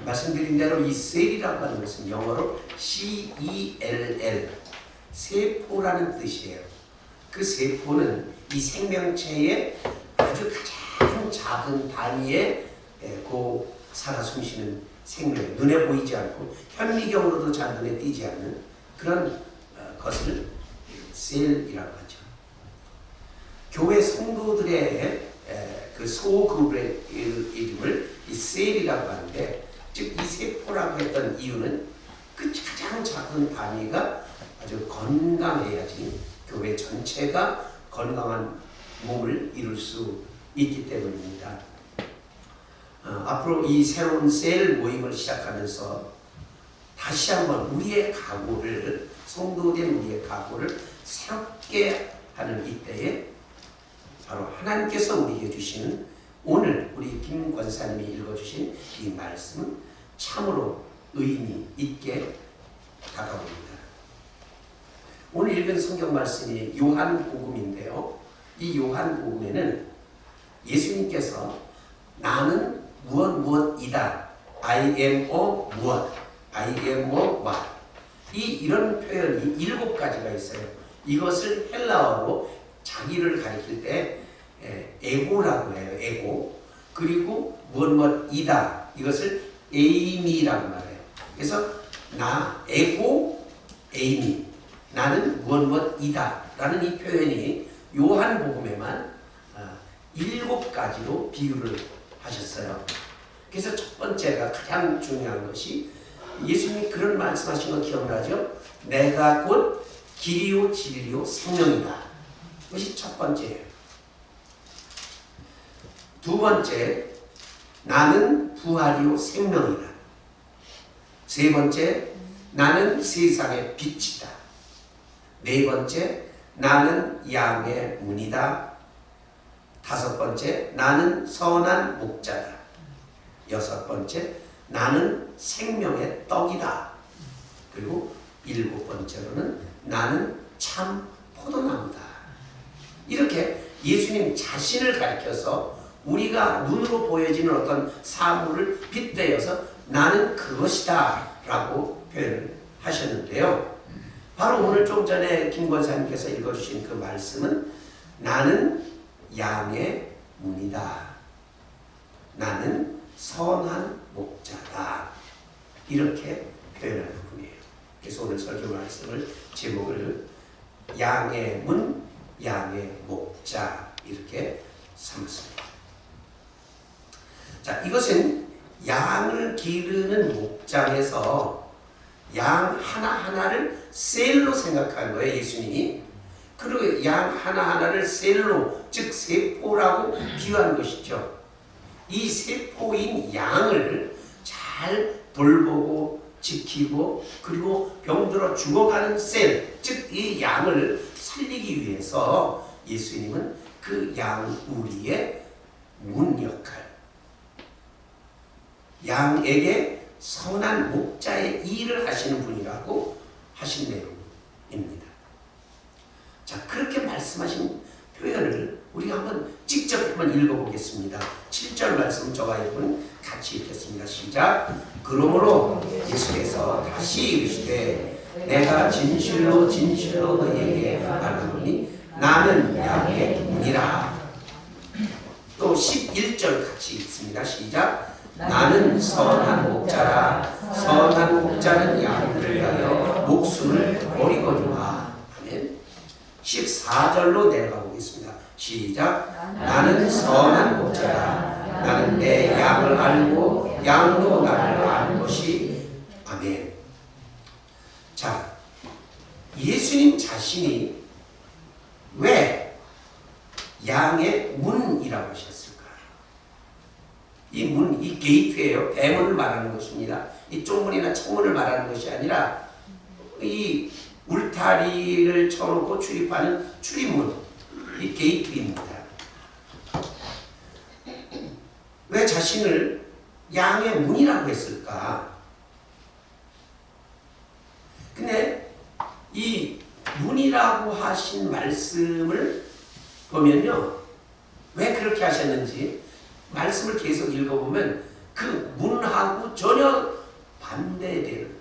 말씀드린 대로 이 셀이라고 하는 것은 영어로 CELL, 세포라는 뜻이에요. 그 세포는 이 생명체의 아주 가장 작은 단위에 살아 숨쉬는 생명, 눈에 보이지 않고 현미경으로도 잘 눈에 띄지 않는 그런 것을 셀이라고 하죠. 교회 성도들의 그 소그룹의 이름을 이 셀이라고 하는데, 즉 이 세포라고 했던 이유는 그 가장 작은 단위가 아주 건강해야지 교회 전체가 건강한 몸을 이룰 수 있기 때문입니다. 앞으로 이 새로운 셀 모임을 시작하면서 다시 한번 우리의 각오를, 성도된 우리의 각오를 새롭게 하는 이때에 바로 하나님께서 우리에게 주시는 오늘 우리 김 권사님이 읽어주신 이 말씀은 참으로 의미 있게 다가옵니다. 오늘 읽은 성경 말씀이 요한복음인데요. 이 요한복음에는 예수님께서 나는 무엇이다. I am a 무엇. I am a what. 이런 표현이 7가지가 있어요. 이것을 헬라어로 자기를 가리킬 때 에고라고 해요. 에고. 그리고 무엇이다. 이것을 에이미라고 말해요. 그래서 나, 에고, 에이미. 나는 무엇이다. 라는 이 표현이 요한복음에만 7가지로 비유를 하셨어요. 그래서 첫 번째가 가장 중요한 것이 예수님이 그런 말씀하신 거 기억나죠? 내가 곧 길이요 진리요 생명이다. 그것이 첫 번째예요. 두 번째, 나는 부활이요 생명이다. 세 번째, 나는 세상의 빛이다. 네 번째, 나는 양의 문이다. 다섯 번째, 나는 선한 목자다. 여섯 번째, 나는 생명의 떡이다. 그리고 일곱 번째로는 나는 참 포도나무다. 이렇게 예수님 자신을 가리켜서 우리가 눈으로 보여지는 어떤 사물을 빗대어서 나는 그것이다 라고 표현을 하셨는데요. 바로 오늘 좀 전에 김 권사님께서 읽어주신 그 말씀은 나는 양의 문이다. 나는 선한 목자다. 이렇게 표현하는 분이에요. 그래서 오늘 설교 말씀을 제목을 양의 문, 양의 목자 이렇게 삼았습니다. 자, 이것은 양을 기르는 목장에서 양 하나하나를 셀로 생각한 거예요, 예수님이. 그리고 양 하나하나를 셀로, 즉 세포라고 비유한 것이죠. 이 세포인 양을 잘 돌보고 지키고 그리고 병들어 죽어가는 셀, 즉 이 양을 살리기 위해서 예수님은 그 양우리의 문 역할, 양에게 선한 목자의 일을 하시는 분이라고 하신 내용입니다. 자, 그렇게 말씀하신 표현을 우리가 한번 직접 한번 읽어보겠습니다. 7절 말씀 저와 여러분 같이 읽겠습니다. 시작. 그러므로 예수께서 다시 이르시되 내가 진실로 진실로 너희에게 말하노니 나는 양의 문이라. 또 11절 같이 읽습니다. 시작. 나는 선한 목자라. 선한 목자는 양들을 위하여 목숨을 버리거니와. 아멘. 14절로 내려가 보겠습니다. 시작. 나는 선한 목자라. 나는 내 양을 알고 양도 나를 아는 것이. 아멘. 자, 예수님 자신이 왜 양의 문이라고 하셨을까? 이 문, 이 게이트예요. 대문을 말하는 것입니다. 이 쪽문이나 창문을 말하는 것이 아니라 이 울타리를 쳐놓고 출입하는 출입문, 이 게이트입니다. 왜 자신을 양의 문이라고 했을까? 근데 이 문이라고 하신 말씀을 보면요, 왜 그렇게 하셨는지 말씀을 계속 읽어보면 그 문 문하고 전혀 반대되는,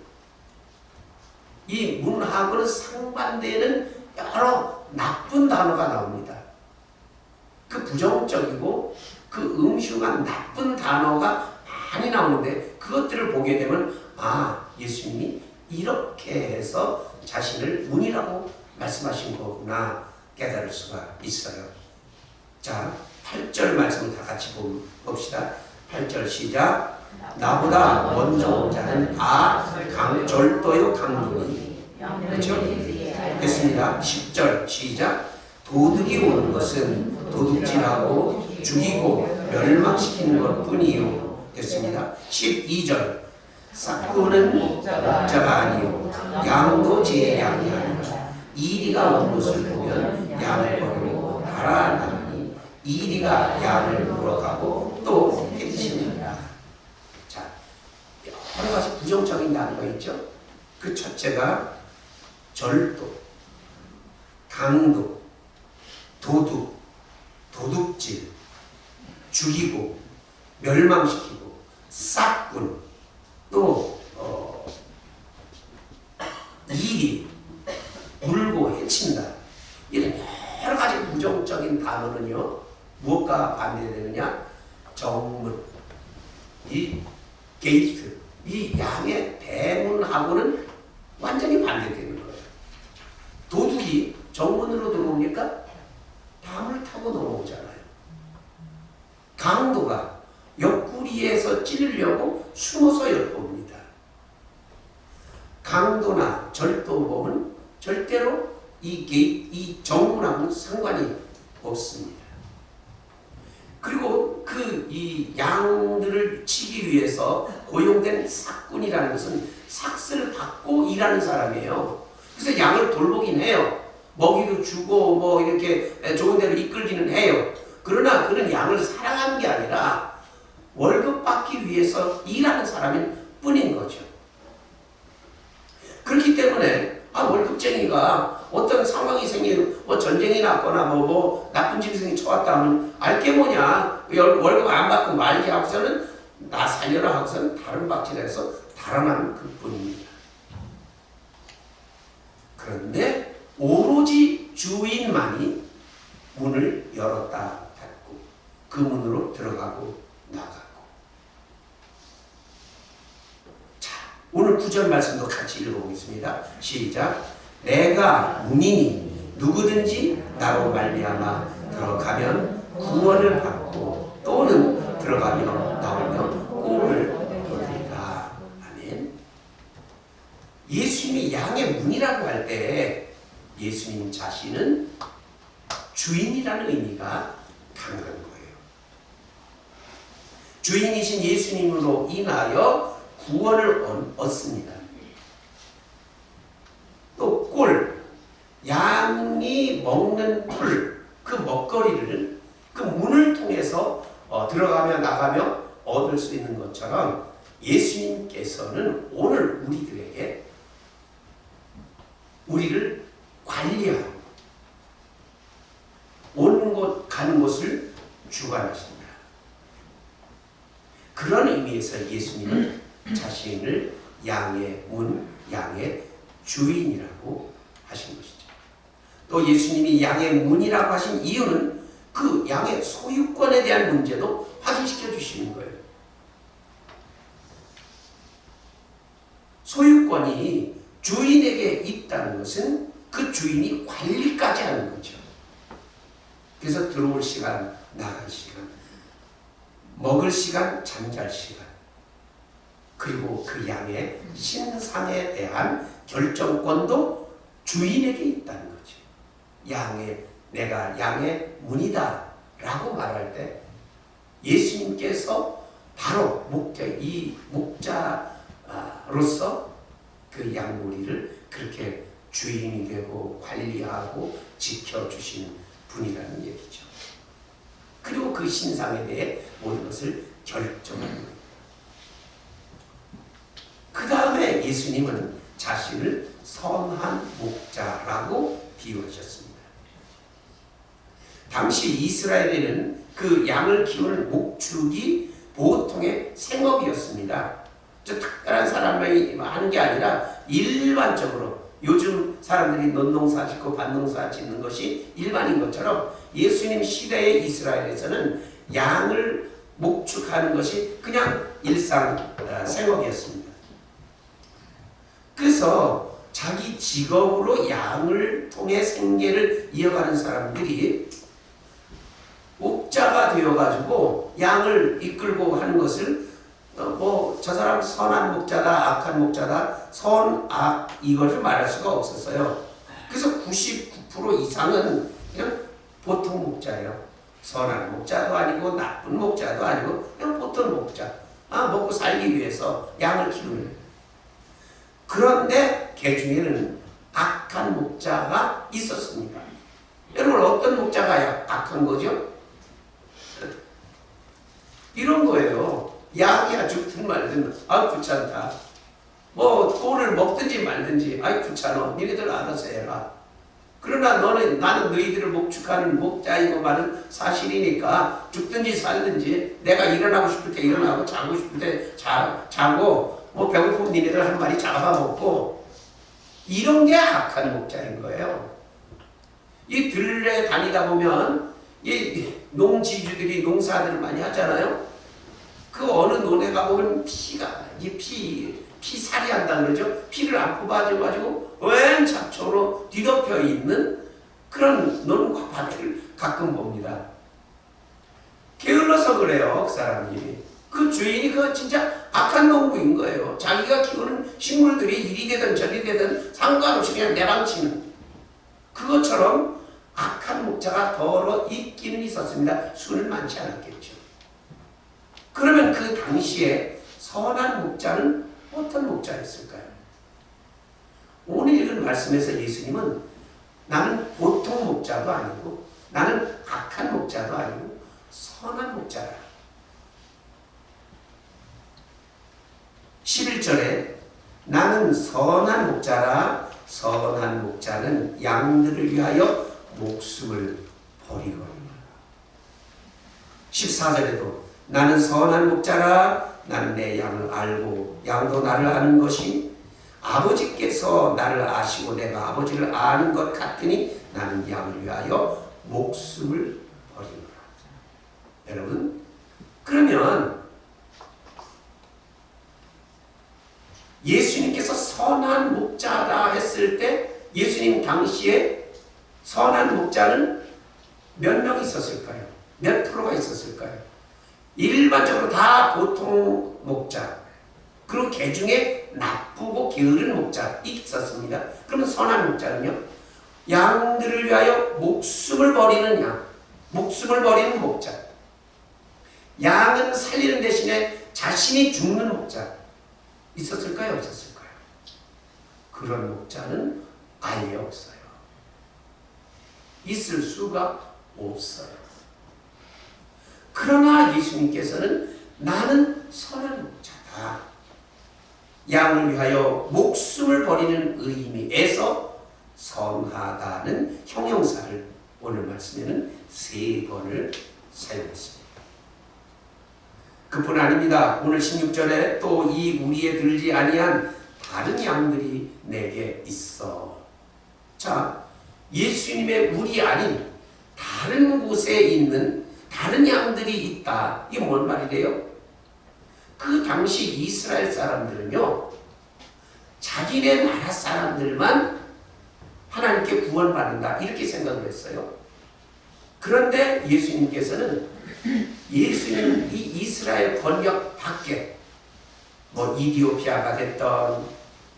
이 문하고는 상반되는 여러 나쁜 단어가 나옵니다. 그 부정적이고 그 음흉한 나쁜 단어가 많이 나오는데 그것들을 보게 되면 예수님이 이렇게 해서 자신을 문이라고 말씀하신 거구나 깨달을 수가 있어요. 자, 8절 말씀을 다 같이 봅시다. 8절 시작. 나보다 먼저 온 자는 다 절도요 강도니. 그렇죠? 됐습니다. 10절 시작. 도둑이 오는 것은 도둑질하고 죽이고 멸망시키는 것뿐이요. 됐습니다. 12절 삭구는 목자가 아니요 양도 제 양이 아니라 이리가 온 것을 보면 양을 버리고 달아나니 이리가 양을 물어가고 또 해치느니라. 자, 여러 가지 부정적인 단어가 있죠. 그 첫째가 절도, 강도, 도둑, 도둑질, 죽이고 멸망시키고 싹군, 또 이리, 물고 해친다. 이런 여러 가지 부정적인 단어는요 무엇과 반대되느냐? 정문, 이 게이트, 이 양의 대문하고는 완전히 반대되는 거예요. 도둑이 정문으로 들어오니까 담을 타고 넘어오잖아요. 강도가 옆구리에서 찌르려고 숨어서 엿봅니다. 강도나 절도범은 절대로 이 정문하고는 상관이 없습니다. 그리고 이 양들을 치기 위해서 고용된 삭군이라는 것은 삭스를 받고 일하는 사람이에요. 그래서 양을 돌보긴 해요. 먹이도 주고 뭐 이렇게 좋은 데로 이끌기는 해요. 그러나 그는 양을 사랑하는 게 아니라 월급 받기 위해서 일하는 사람일 뿐인 거죠. 그렇기 때문에 월급쟁이가 어떤 상황이 생기고 뭐 전쟁이 났거나 뭐 나쁜 짐승이 쳐왔다 하면 알게 뭐냐, 월급 안 받고 말지 하고서는 나 살려라 하고서는 다른 밭질해서 달아나는 그뿐입니다. 그런데 오로지 주인만이 문을 열었다 닫고 그 문으로 들어가고 나가고. 자, 오늘 9절 말씀도 같이 읽어보겠습니다. 시작. 내가 문이니 누구든지 나로 말미암아 들어가면 구원을 받고 또는 들어가며 나오며 꼴을 얻으리라. 아멘. 예수님이 양의 문이라고 할 때 예수님 자신은 주인이라는 의미가 강한 거예요. 주인이신 예수님으로 인하여 구원을 얻습니다. 또 꼴, 양이 먹는 풀, 그 먹거리를 그 문을 통해서 들어가며 나가며 얻을 수 있는 것처럼 예수님께서는 오늘 우리를 관리하고 오는 곳 가는 곳을 주관하십니다. 그런 의미에서 예수님은 자신을 양의 문, 양의 주인이라고 하신 것이죠. 또 예수님이 양의 문이라고 하신 이유는 그 양의 소유권에 대한 문제도 확인시켜 주시는 거예요. 소유권이 주인에게 있다는 것은 그 주인이 관리까지 하는 거죠. 그래서 들어올 시간, 나갈 시간, 먹을 시간, 잠잘 시간, 그리고 그 양의 신상에 대한 결정권도 주인에게 있다는 거죠. 내가 양의 문이다 라고 말할 때 예수님께서 바로 목자로서 그 양무리를 그렇게 주인이 되고 관리하고 지켜주시는 분이라는 얘기죠. 그리고 그 신상에 대해 모든 것을 결정하는 거예요. 그 다음에 예수님은 자신을 선한 목자라고 비유하셨습니다. 당시 이스라엘에는 그 양을 키우는 목축이 보통의 생업이었습니다. 저 특별한 사람만이 하는 게 아니라 일반적으로 요즘 사람들이 논농사 짓고 밭농사 짓는 것이 일반인 것처럼 예수님 시대의 이스라엘에서는 양을 목축하는 것이 그냥 일상 생업이었습니다. 그래서 자기 직업으로 양을 통해 생계를 이어가는 사람들이 목자가 되어가지고 양을 이끌고 하는 것을 저 사람 선한 목자다 악한 목자다 선악 이것을 말할 수가 없었어요. 그래서 99% 이상은 그냥 보통 목자예요. 선한 목자도 아니고 나쁜 목자도 아니고 그냥 보통 목자. 먹고 살기 위해서 양을 키우는. 그런데 개 중에는 악한 목자가 있었습니다. 여러분 어떤 목자가 악한 거죠? 이런 거예요. 양이야 죽든 말든 귀찮다. 꼴을 먹든지 말든지 귀찮아. 니네들 알아서 해라. 그러나 나는 너희들을 목축하는 목자이고 말은 사실이니까 죽든지 살든지 내가 일어나고 싶을 때 일어나고 자고 싶을 때 자고 배고프면 니네들 한 마리 잡아먹고 이런 게 악한 목자인 거예요. 이 들에 다니다 보면 이 농지주들이 농사들을 많이 하잖아요. 그 어느 논에 가보면 피살이 한다 그러죠. 피를 안 뽑아줘가지고 웬 잡초로 뒤덮여 있는 그런 논과 밭을 가끔 봅니다. 게을러서 그래요, 그 사람이. 그 주인이 그 진짜 악한 농부인 거예요. 자기가 키우는 식물들이 이리 되든 저리 되든 상관없이 그냥 내방치는 그것처럼 악한 목자가 더러 있기는 있었습니다. 수는 많지 않았겠죠. 그러면 그 당시에 선한 목자는 어떤 목자였을까요? 오늘 읽은 말씀에서 예수님은 나는 보통 목자도 아니고 나는 악한 목자도 아니고 선한 목자다. 11절에 나는 선한 목자라 선한 목자는 양들을 위하여 목숨을 버리거니와. 14절에도 나는 선한 목자라 나는 내 양을 알고 양도 나를 아는 것이 아버지께서 나를 아시고 내가 아버지를 아는 것 같으니 나는 양을 위하여 목숨을 버리노라. 여러분 그러면 예수님께서 선한 목자라 했을 때 예수님 당시에 선한 목자는 몇 명 있었을까요? 몇 프로가 있었을까요? 일반적으로 다 보통 목자 그리고 개 중에 나쁘고 게으른 목자 있었습니다. 그러면 선한 목자는요? 양들을 위하여 목숨을 버리는 양, 목숨을 버리는 목자. 양은 살리는 대신에 자신이 죽는 목자 있었을까요? 없었을까요? 그런 목자는 아예 없어요. 있을 수가 없어요. 그러나 예수님께서는 나는 선한 목자다. 양을 위하여 목숨을 버리는 의미에서 선하다는 형용사를 오늘 말씀에는 3번을 사용했습니다. 그뿐 아닙니다. 오늘 16절에 또 이 우리에 들지 아니한 다른 양들이 내게 있어. 자, 예수님의 우리 아닌 다른 곳에 있는 다른 양들이 있다. 이게 뭔 말이래요? 그 당시 이스라엘 사람들은요, 자기네 나라 사람들만 하나님께 구원받는다. 이렇게 생각을 했어요. 그런데 예수님께서는 예수님 이 이스라엘 권력 밖에 이디오피아가 됐던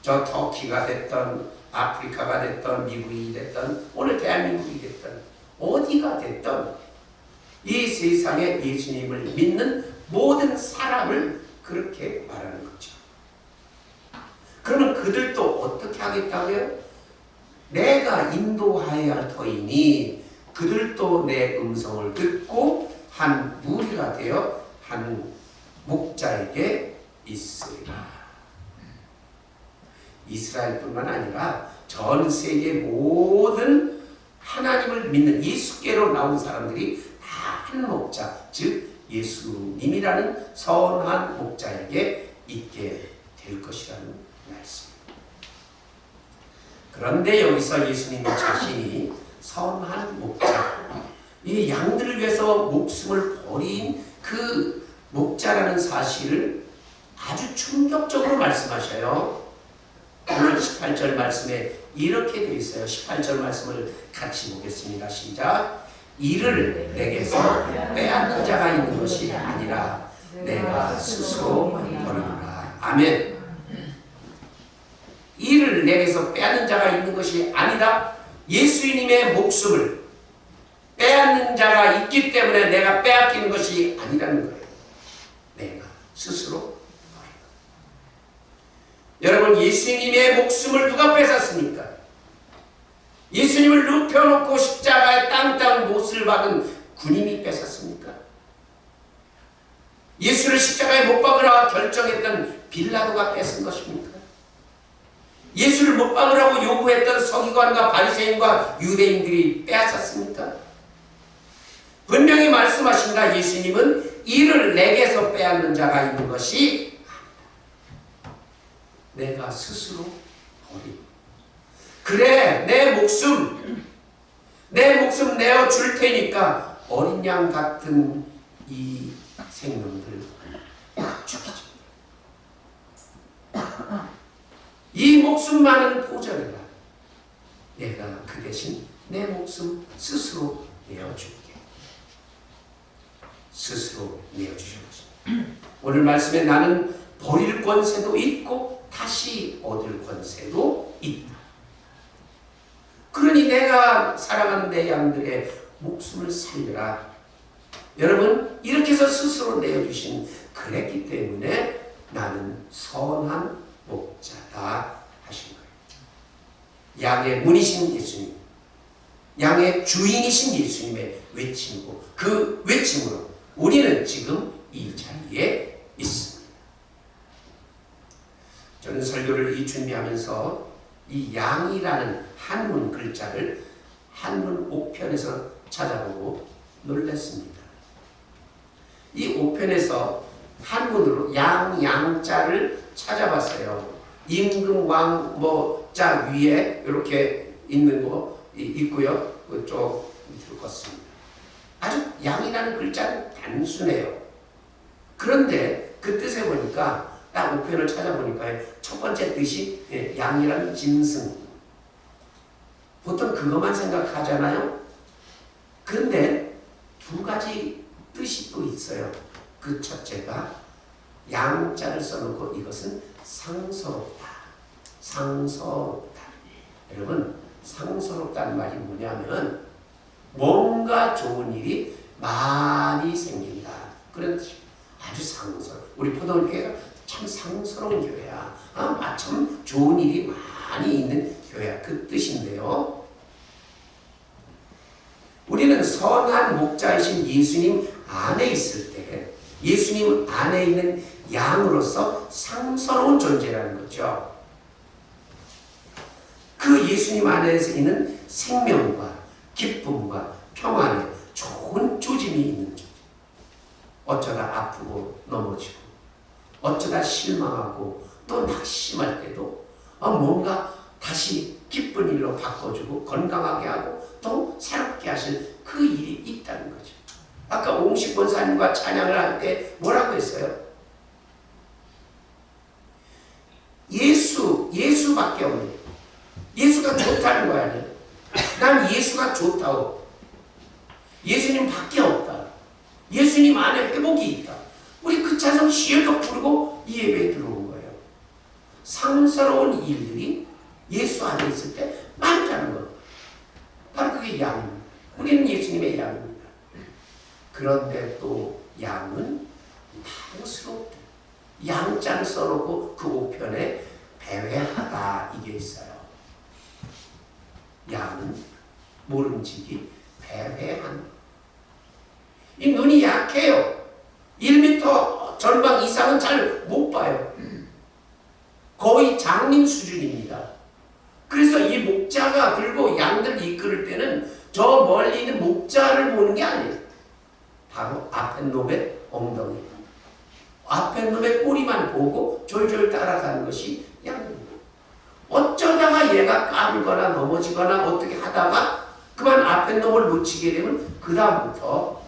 저 터키가 됐던 아프리카가 됐던 미국이 됐던 오늘 대한민국이 됐던 어디가 됐던 이 세상에 예수님을 믿는 모든 사람을 그렇게 말하는 거죠. 그러면 그들도 어떻게 하겠다고요? 내가 인도하여야 할 터이니 그들도 내 음성을 듣고 한 무리가 되어 한 목자에게 있으리라. 이스라엘뿐만 아니라 전 세계 모든 하나님을 믿는 예수께로 나온 사람들이 다 한 목자, 즉 예수님이라는 선한 목자에게 있게 될 것이라는 말씀입니다. 그런데 여기서 예수님 자신이 선한 목자, 이 양들을 위해서 목숨을 버린 그 목자라는 사실을 아주 충격적으로 말씀하셔요. 오늘 18절 말씀에 이렇게 되어 있어요. 18절 말씀을 같이 보겠습니다. 시작. 이를 내게서 빼앗는 자가 있는 것이 아니라 내가 스스로 버리노라. 아멘. 이를 내게서 빼앗는 자가 있는 것이 아니라 예수님의 목숨을 빼앗는 자가 있기 때문에 내가 빼앗기는 것이 아니라는 거예요. 내가 스스로 버리노라. 여러분, 예수님의 목숨을 누가 뺏었습니까? 예수님을 눕혀놓고 십자가에 땅땅 못을 박은 군인이 뺏었습니까? 예수를 십자가에 못 박으라 결정했던 빌라도가 뺏은 것입니까? 예수를 못 박으라고 요구했던 서기관과 바리새인과 유대인들이 빼앗았습니까? 분명히 말씀하신다. 예수님은 이를 내게서 빼앗는 자가 있는 것이 아니다. 내가 스스로 버리고 그래 내 목숨 내어 줄 테니까 어린 양 같은 이 생명들 죽이죠. 이 목숨만은 보전해라. 내가 그 대신 내 목숨 스스로 내어줄게. 스스로 내어주신 것입니다. 오늘 말씀에 나는 버릴 권세도 있고 다시 얻을 권세도 있다. 그러니 내가 사랑하는 내 양들의 목숨을 살려라. 여러분, 이렇게 해서 스스로 내어주신 그랬기 때문에 나는 선한 목자다 하신 거예요. 양의 문이신 예수님, 양의 주인이신 예수님의 외침이고 그 외침으로 우리는 지금 이 자리에 있습니다. 저는 설교를 준비하면서 이 양이라는 한문 글자를 한문 옥편에서 찾아보고 놀랐습니다. 이 옥편에서 한문으로 양자를 찾아봤어요. 임금 왕 자 위에 이렇게 있는 거 있고요. 그쪽 밑으로 걷습니다. 아주 양이라는 글자는 단순해요. 그런데 그 뜻에 보니까 딱 옥편을 찾아보니까 첫 번째 뜻이 양이라는 짐승. 보통 그것만 생각하잖아요. 그런데 두 가지 뜻이 또 있어요. 그 첫째가 양자를 써놓고 이것은 상서롭다. 상서롭다. 여러분, 상서롭다는 말이 뭐냐면 뭔가 좋은 일이 많이 생긴다. 그런 뜻입니다. 아주 상서로워. 우리 포도원교회가 참 상스러운 교회야. 참 좋은 일이 많이 있는 교회야. 그 뜻인데요. 우리는 선한 목자이신 예수님 안에 있을 때 예수님 안에 있는 양으로서 상스러운 존재라는 거죠. 그 예수님 안에서 있는 생명과 기쁨과 평안에 좋은 조짐이 있는 존재. 어쩌다 아프고 넘어지고 어쩌다 실망하고 또 낙심할 때도 뭔가 다시 기쁜 일로 바꿔주고 건강하게 하고 또 새롭게 하실 그 일이 있다는 거죠. 아까 옹식 권사님과 찬양을 할 때 뭐라고 했어요? 예수밖에 없네. 예수가 좋다는 거 아니에요? 난 예수가 좋다고. 예수님 밖에 없다. 예수님 안에 회복이 있다. 우리 그 찬송 시에도 부르고 이 예배에 들어온 거예요. 상스러운 일들이 예수 안에 있을 때 많다는 것. 바로 그게 양입니다. 우리는 예수님의 양입니다. 그런데 또 양은 탐스럽다. 양자를 써놓고 그 우편에 배회하다 이게 있어요. 양은 모름지기 배회한. 이 눈이 약해요. 1m 전방 이상은 잘 못 봐요. 거의 장님 수준입니다. 그래서 이 목자가 들고 양들을 이끌을 때는 저 멀리 있는 목자를 보는 게 아니에요. 바로 앞에 놈의 엉덩이. 앞에 놈의 꼬리만 보고 졸졸 따라가는 것이 양입니다. 어쩌다가 얘가 까불거나 넘어지거나 어떻게 하다가 그만 앞에 놈을 놓치게 되면 그 다음부터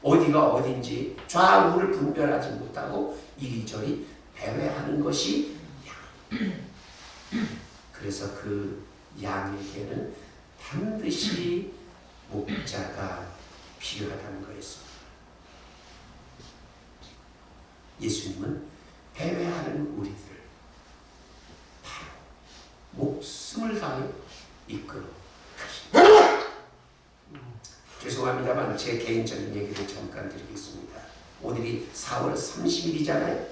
어디가 어딘지 좌우를 분별하지 못하고 이리저리 배회하는 것이 양. 그래서 그 양에게는 반드시 목자가 필요하다는 거였습니다. 예수님은 배회하는 우리들을 바로 목숨을 다하여 이끌어 가십니다. 죄송합니다만 제 개인적인 얘기를 잠깐 드리겠습니다. 오늘이 4월 30일이잖아요.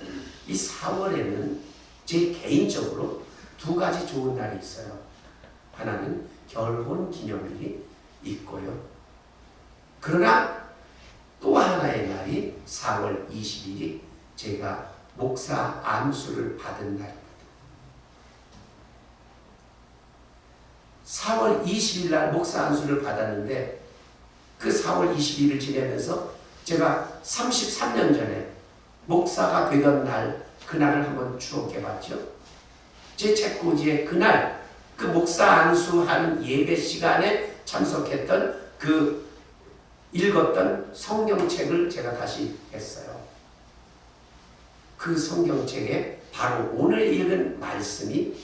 이 4월에는 제 개인적으로 두 가지 좋은 날이 있어요. 하나는 결혼 기념일이 있고요. 그러나 또 하나의 날이 4월 20일이 제가 목사 안수를 받은 날입니다. 4월 20일 날 목사 안수를 받았는데 그 4월 20일을 지내면서 제가 33년 전에 목사가 되던 날, 그날을 한번 추억해봤죠. 제 책꽂이에 그날 그 목사 안수하는 예배 시간에 참석했던 그 읽었던 성경책을 제가 다시 했어요. 그 성경책에 바로 오늘 읽은 말씀이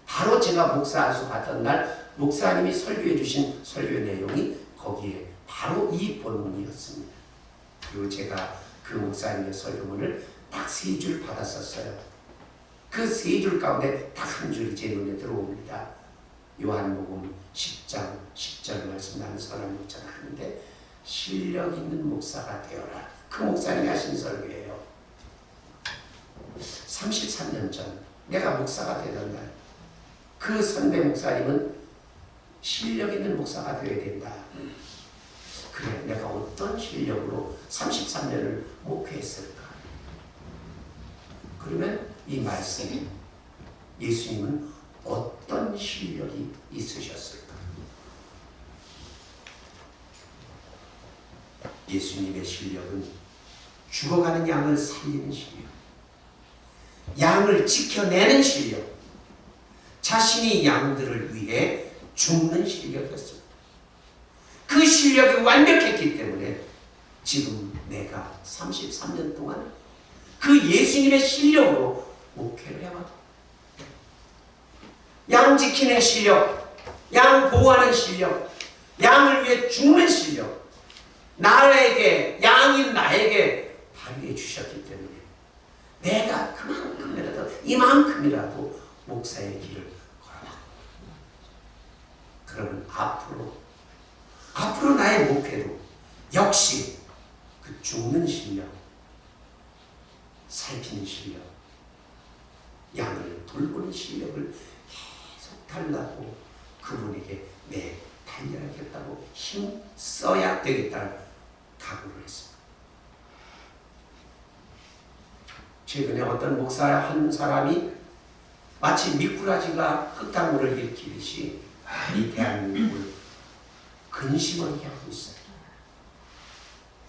바로 제가 목사 안수 받던 날 목사님이 설교해 주신 설교 내용이 거기에 바로 이 본문이었습니다. 그리고 제가 그 목사님의 설교문을 딱 3줄 받았었어요. 그 3줄 가운데 딱 한 줄이 제 눈에 들어옵니다. 요한복음 10장 10절 말씀 나는 선한 목자가 하는데 실력 있는 목사가 되어라. 그 목사님이 하신 설교예요. 33년 전 내가 목사가 되던 날 그 선배 목사님은 실력 있는 목사가 되어야 된다. 그래, 내가 어떤 실력으로 33년을 목회했을까? 그러면 이 말씀이 예수님은 어떤 실력이 있으셨을까? 예수님의 실력은 죽어가는 양을 살리는 실력, 양을 지켜내는 실력, 자신이 양들을 위해 죽는 실력이었습니다. 그 실력이 완벽했기 때문에 지금 내가 33년 동안 그 예수님의 실력으로 목회를 해왔다. 양 지키는 실력, 양 보호하는 실력, 양을 위해 죽는 실력, 나에게, 양인 나에게 발휘해 주셨기 때문에 내가 그만큼이라도, 이만큼이라도 목사의 길을 걸어라. 그러면 앞으로 나의 목회도 역시 그 죽는 실력, 살피는 실력, 양을 돌보는 실력을 계속 달라고 그분에게 내 달려야겠다고 힘 써야 되겠다는 각오를 했습니다. 최근에 어떤 목사 한 사람이 마치 미꾸라지가 흙탕물을 일으키듯이 이 대한민국을 근심하게 하고 있어요.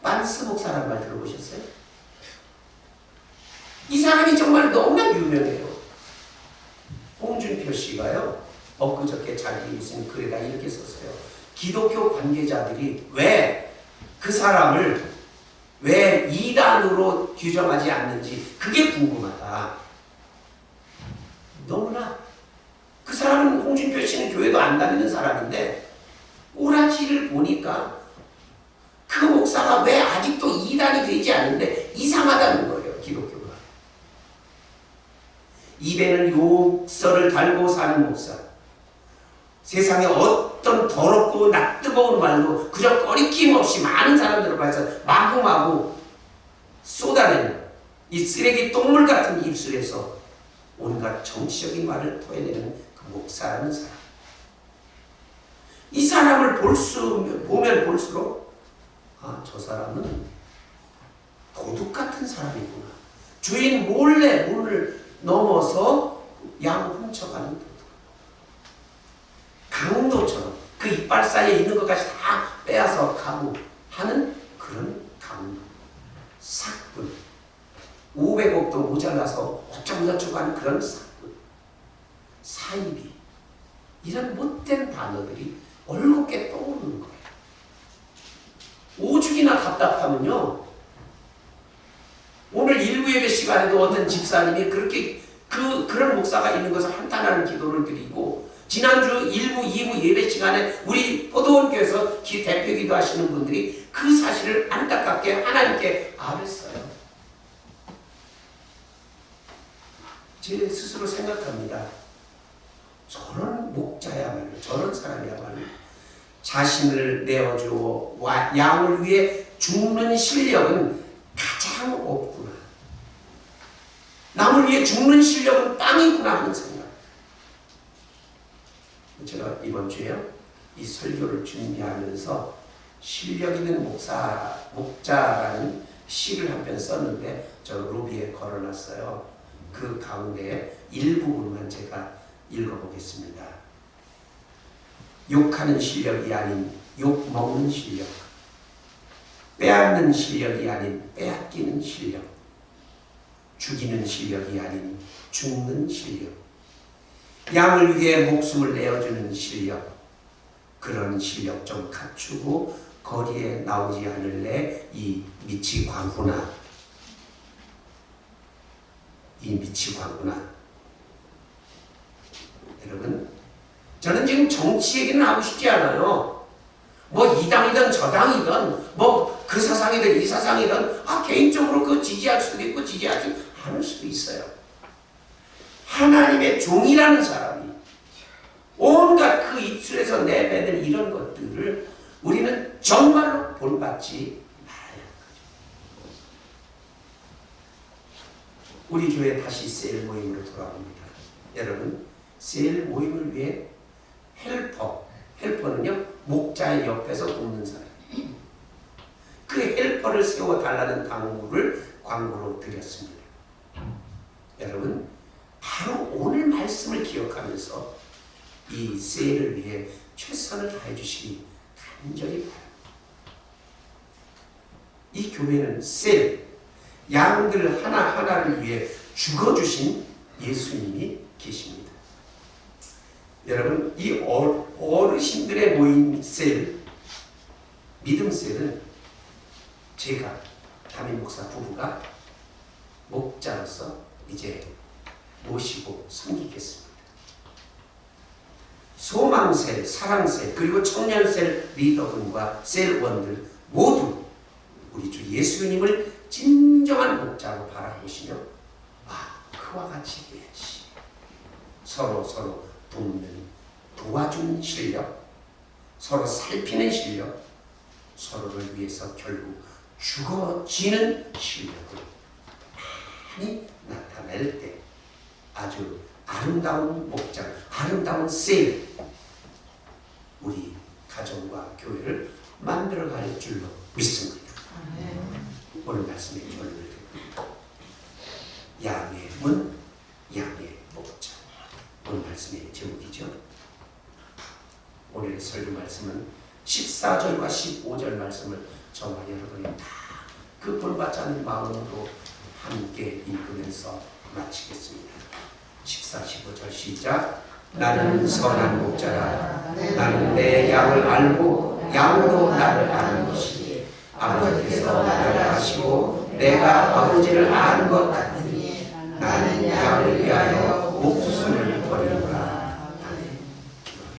빤스 목사라는 말 들어보셨어요? 이 사람이 정말 너무나 유명해요. 홍준표 씨가요, 엊그저께 자기 무슨 글에다 이렇게 썼어요. 기독교 관계자들이 왜 그 사람을 왜 이단으로 규정하지 않는지 그게 궁금하다. 너무나 그 사람은, 홍준표 씨는 교회도 안 다니는 사람인데 오라지를 보니까 그 목사가 왜 아직도 이단이 되지 않는데 이상하다는 거예요. 기독교가. 입에는 욕설을 달고 사는 목사, 세상에 어떤 더럽고 낯뜨거운 말도 그저 꺼리낌 없이 많은 사람들을 봐서 마구마구 쏟아내는 이 쓰레기 똥물 같은 입술에서 온갖 정치적인 말을 토해내는 그 목사라는 사람. 이 사람을 보면 볼수록 저 사람은 도둑 같은 사람이구나. 주인 몰래 문을 넘어서 양 훔쳐가는 도둑. 강도처럼 그 이빨 사이에 있는 것까지 다 빼앗아 가고 하는 그런 강도. 싹 500억도 모자라서 어쩌고저쩌고 하는 그런 사이비, 이런 못된 단어들이 얼겁게 떠오르는 거예요. 오죽이나 답답하면요, 오늘 일부 예배 시간에도 어떤 집사님이 그렇게 그런 목사가 있는 것을 한탄하는 기도를 드리고, 지난주 1부, 2부 예배 시간에 우리 포도원교회에서 대표 기도하시는 분들이 그 사실을 안타깝게 하나님께 아뢰었어요. 제 스스로 생각합니다. 저런 목자야말로, 저런 사람이야말로 자신을 내어주어 양을 위해 죽는 실력은 가장 없구나. 남을 위해 죽는 실력은 땅이구나 하는 생각. 제가 이번 주에 이 설교를 준비하면서 실력 있는 목자라는 시를 한 편 썼는데 저 로비에 걸어놨어요. 그 가운데 일부분만 제가 읽어보겠습니다. 욕하는 실력이 아닌 욕 먹는 실력, 빼앗는 실력이 아닌 빼앗기는 실력, 죽이는 실력이 아닌 죽는 실력, 양을 위해 목숨을 내어주는 실력, 그런 실력 좀 갖추고 거리에 나오지 않을래 이 미치 광구나, 이 미치 광구나. 여러분, 저는 지금 정치 얘기는 하고 싶지 않아요. 뭐 이 당이든 저 당이든 뭐 그 사상이든 이 사상이든 개인적으로 그 지지할 수도 있고 지지하지 않을 수도 있어요. 하나님의 종이라는 사람이 온갖 그 입술에서 내뱉는 이런 것들을 우리는 정말로 본받지 말아야 하죠. 우리 교회 다시 셀 모임으로 돌아옵니다. 여러분, 셀 모임을 위해 헬퍼는요 목자의 옆에서 돕는 사람, 그 헬퍼를 세워달라는 광고로 드렸습니다. 여러분, 바로 오늘 말씀을 기억하면서 이 셀을 위해 최선을 다해 주시기 간절히 바랍니다. 이 교회는 셀, 양들 하나하나를 위해 죽어주신 예수님이 계십니다. 여러분, 이 어르신들의 모인 셀, 믿음 셀은 제가 담임 목사 부부가 목자로서 이제 모시고 섬기겠습니다. 소망셀, 사랑셀, 그리고 청년셀 리더분과 셀원들 모두 우리 주 예수님을 진정한 목자로 바라보시며 그와 같이 해야지. 서로 돕는, 도와주는 실력, 서로 살피는 실력, 서로를 위해서 결국 죽어지는 실력을 많이 나타낼 때 아주 아름다운 목장, 아름다운 셀, 우리 가정과 교회를 만들어갈 줄로 믿습니다. 오늘 말씀의 결론을 드립니다. 양의 문, 양의 목자. 오늘 말씀의 제목이죠. 오늘의 설교 말씀은 14절과 15절 말씀을 저와 여러분이 다 그 본받지 않는 마음으로 함께 읽으면서 마치겠습니다. 14, 15절 시작. 나는 선한 목자라. 나는 내 양을 알고 양도 나를 아는 것이니 아버지께서 나를 아시고 내가 아버지를 아는 것 같으니 나는